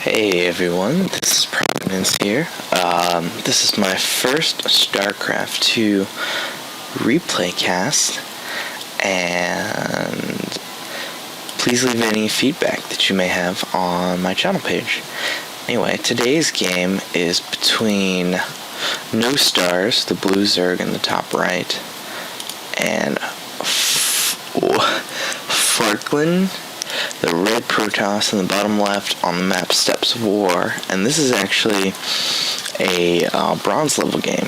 Hey everyone, this is Providence here. This is my first StarCraft 2 replay cast, and please leave any feedback that you may have on my channel page. Anyway, today's game is between Nostars, the blue Zerg in the top right, and Farklin, the red Protoss in the bottom left on the map Steppes of War, and this is actually a bronze level game.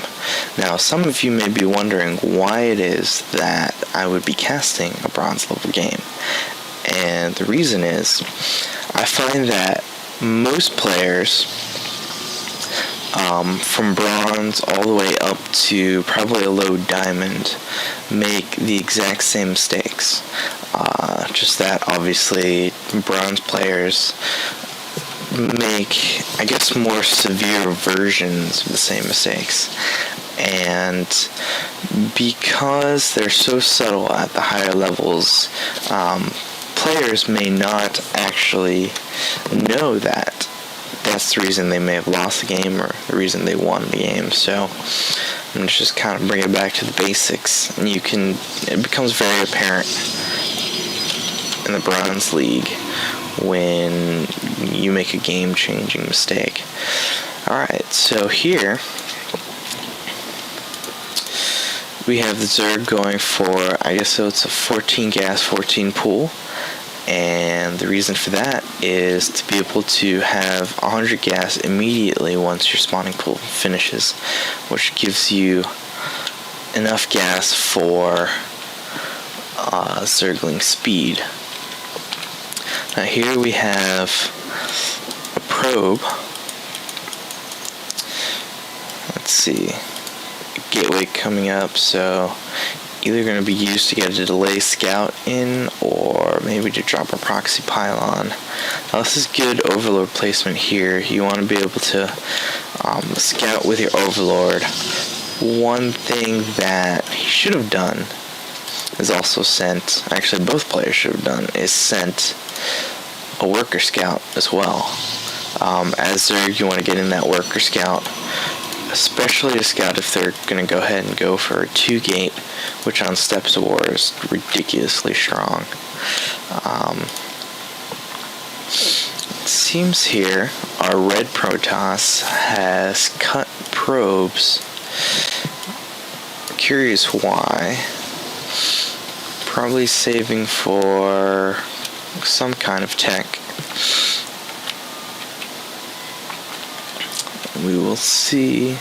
Now, some of you may be wondering why it is that I would be casting a bronze level game, and the reason is I find that most players from bronze all the way up to probably a low diamond make the exact same mistakes. Just that obviously bronze players make, I guess, more severe versions of the same mistakes. And because they're so subtle at the higher levels, players may not actually know that that's the reason they may have lost the game or the reason they won the game. So I'm going to just kind of bring it back to the basics, and it becomes very apparent in the Bronze League when you make a game-changing mistake. Alright, so here we have the Zerg going for, I guess so it's a 14 gas, 14 pool. And the reason for that is to be able to have 100 gas immediately once your spawning pool finishes, which gives you enough gas for Zergling speed. Now here we have a probe. Let's see, gateway coming up, so either going to be used to get a delay scout in, or maybe to drop a proxy pylon. Now this is good overlord placement here. You want to be able to scout with your overlord. One thing that he should have done is also sent, actually both players should have done, is sent a worker scout as well. As Zerg, you want to get in that worker scout, especially a scout if they're going to go ahead and go for a 2-gate, which on Steppes of War is ridiculously strong. It seems here our red Protoss has cut probes. Curious why. Probably saving for some kind of tech. We will see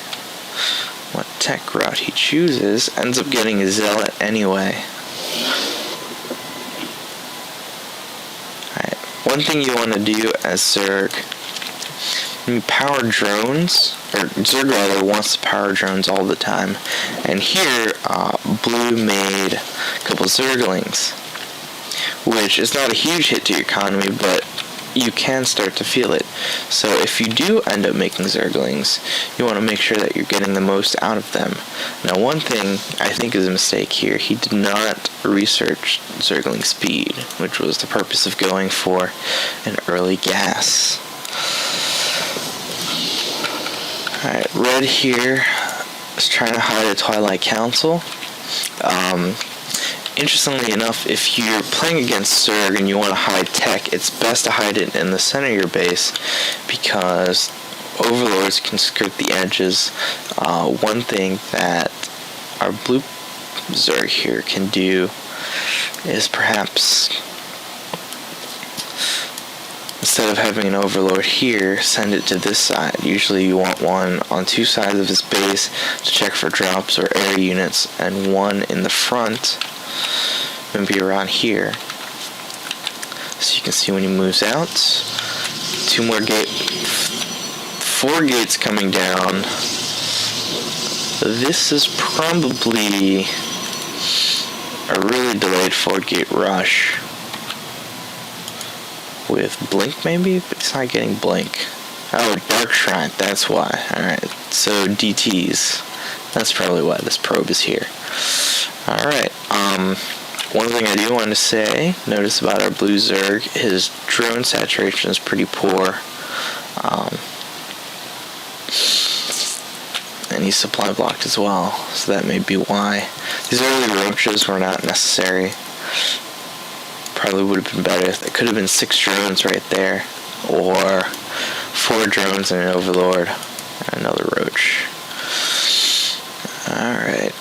what tech route he chooses. Ends up getting a zealot anyway. Alright, one thing you want to do as Zerg, when you power drones, or Zerg rather wants to power drones all the time, and here Blue made a couple Zerglings, which is not a huge hit to your economy, but you can start to feel it. So if you do end up making Zerglings, you want to make sure that you're getting the most out of them. Now, one thing I think is a mistake here, he did not research Zergling speed, which was the purpose of going for an early gas. Alright, red here is trying to hide a Twilight Council. Interestingly enough, if you're playing against Zerg and you want to hide tech, it's best to hide it in the center of your base, because overlords can skirt the edges. One thing that our blue Zerg here can do is perhaps, instead of having an overlord here, send it to this side. Usually you want one on two sides of his base to check for drops or air units, and one in the front, maybe around here, so you can see when he moves out. 4 gates coming down. This is probably a really delayed 4-gate rush with blink maybe, but it's not getting blink. Oh, Dark Shrine, that's why. Alright, so DTs. That's probably why this probe is here. Alright, one thing I do want to say, notice about our blue Zerg, his drone saturation is pretty poor. And he's supply blocked as well, so that may be why. These early roaches were not necessary. Probably would have been better. It could have been 6 drones right there, or 4 drones and an overlord and another roach. Alright.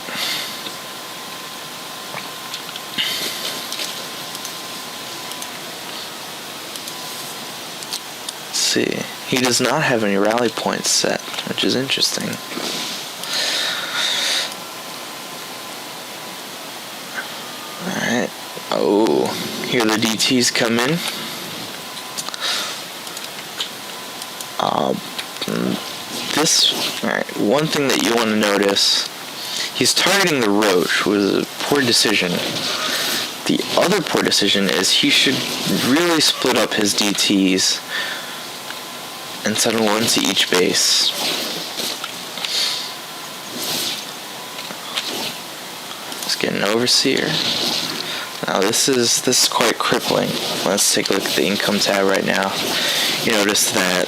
Let's see. He does not have any rally points set, which is interesting. Alright. Oh, here the DTs come in. Alright, one thing that you want to notice, he's targeting the roach, which was a poor decision. The other poor decision is he should really split up his DTs and send one to each base. Let's get an overseer. Now this is quite crippling. Let's take a look at the income tab right now. You notice that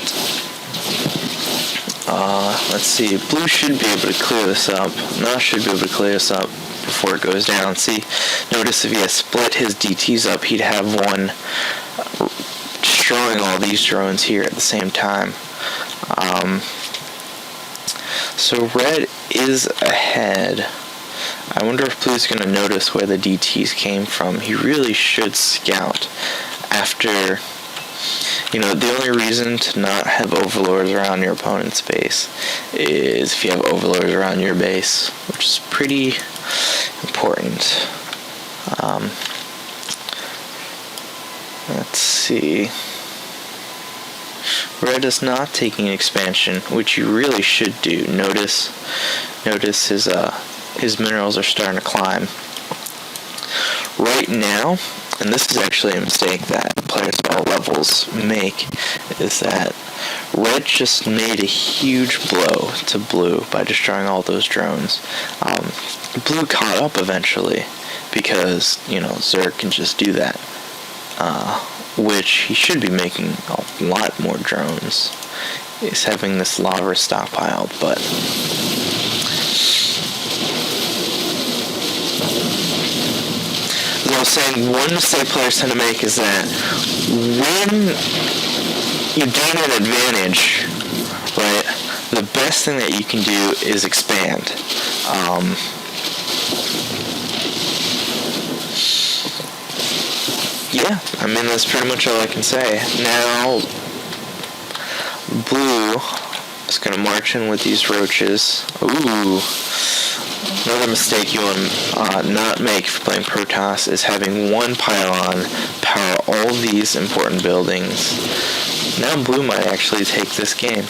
let's see, blue should be able to clear this up. Nos should be able to clear this up before it goes down. See, notice if he had split his DTs up, he'd have one destroying all these drones here at the same time. So red is ahead. I wonder if blue's going to notice where the DTs came from. He really should scout after. The only reason to not have overlords around your opponent's base is if you have overlords around your base, which is pretty important. Let's see. Red is not taking an expansion, which you really should do. Notice his minerals are starting to climb. Right now, and this is actually a mistake that players at all levels make, is that red just made a huge blow to blue by destroying all those drones. Blue caught up eventually because, Zerg can just do that. Which he should be making a lot more drones. He's having this lava stockpiled, but as I was saying, one mistake players tend to make is that when you gain an advantage, right, the best thing that you can do is expand. Yeah, that's pretty much all I can say. Now, blue is going to march in with these roaches. Ooh. Another mistake you want to not make if playing Protoss is having one pylon power all these important buildings. Now blue might actually take this game.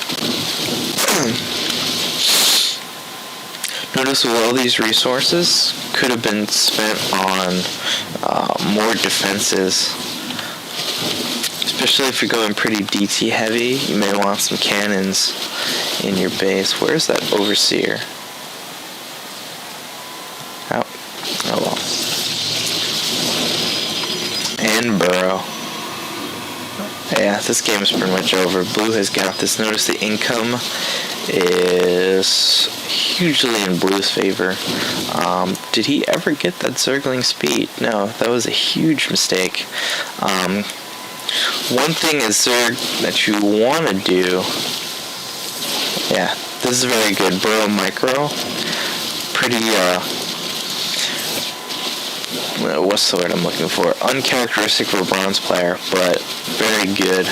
Notice all these resources could have been spent on more defenses. Especially if you're going pretty DT heavy, you may want some cannons in your base. Where's that overseer? Oh well. And burrow. Yeah, this game is pretty much over. Blue has got this. Notice the income is hugely in blue's favor. Did he ever get that circling speed? No, that was a huge mistake. One thing is Zerg that you want to do. Yeah, this is very good. Burrow micro. Pretty, what's the word I'm looking for? Uncharacteristic for a bronze player, but very good.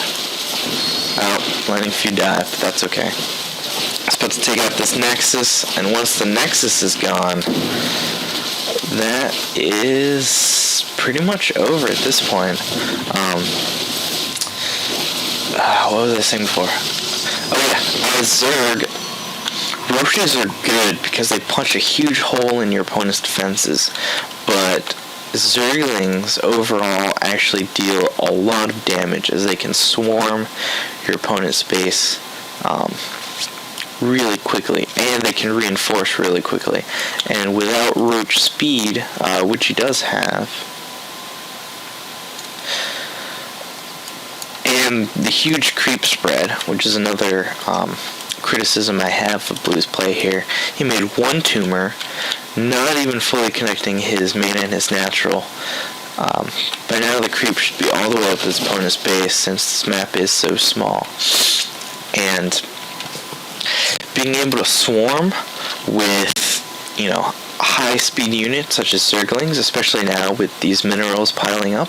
Oh, letting a few die, but that's okay. It's about to take out this Nexus, and once the Nexus is gone, that is pretty much over at this point. What was I saying before? Oh yeah, as Zerg, roaches are good because they punch a huge hole in your opponent's defenses, but Zerglings overall actually deal a lot of damage as they can swarm your opponent's base really quickly, and they can reinforce really quickly. And without roach speed, which he does have, And the huge creep spread, which is another criticism I have of Blue's play here. He made one tumor, not even fully connecting his mana and his natural. By now the creep should be all the way up his opponent's base since this map is so small. And being able to swarm with, high speed units such as Zerglings, especially now with these minerals piling up,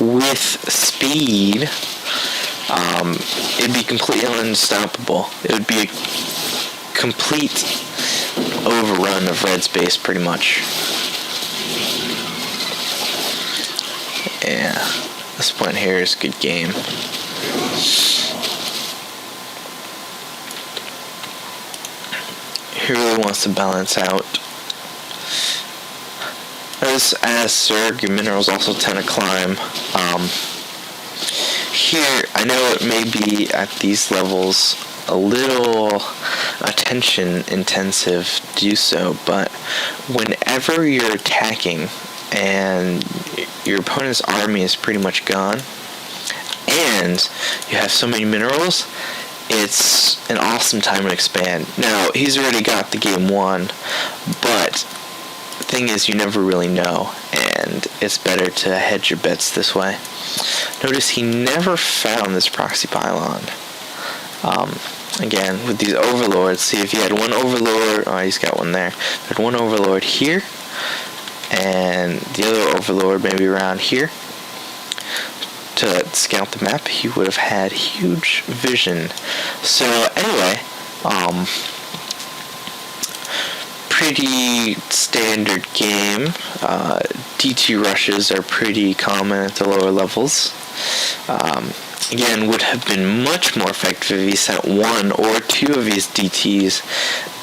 with speed, it'd be completely unstoppable. It would be a complete overrun of red space, pretty much. Yeah, this point here is a good game. He really wants to balance out. As Zerg, your minerals also tend to climb. Here, I know it may be at these levels a little attention intensive to do so, but whenever you're attacking and your opponent's army is pretty much gone, and you have so many minerals, it's an awesome time to expand. Now, he's already got the game won, but the thing is, you never really know, and it's better to hedge your bets this way. Notice he never found this proxy pylon. Again, with these overlords, see if he had one overlord, oh, he's got one there. He had one overlord here, and the other overlord maybe around here. To scout the map, he would have had huge vision. So anyway, pretty standard game. DT rushes are pretty common at the lower levels. Again, would have been much more effective if he sent one or two of his DTs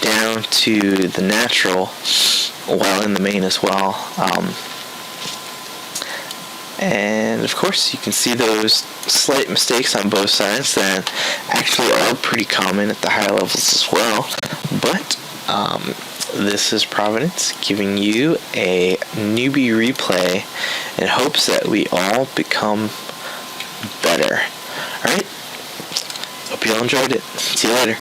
down to the natural while in the main as well. And of course, you can see those slight mistakes on both sides that actually are pretty common at the higher levels as well. But this is Providence giving you a newbie replay in hopes that we all become better. Alright? Hope you all enjoyed it. See you later.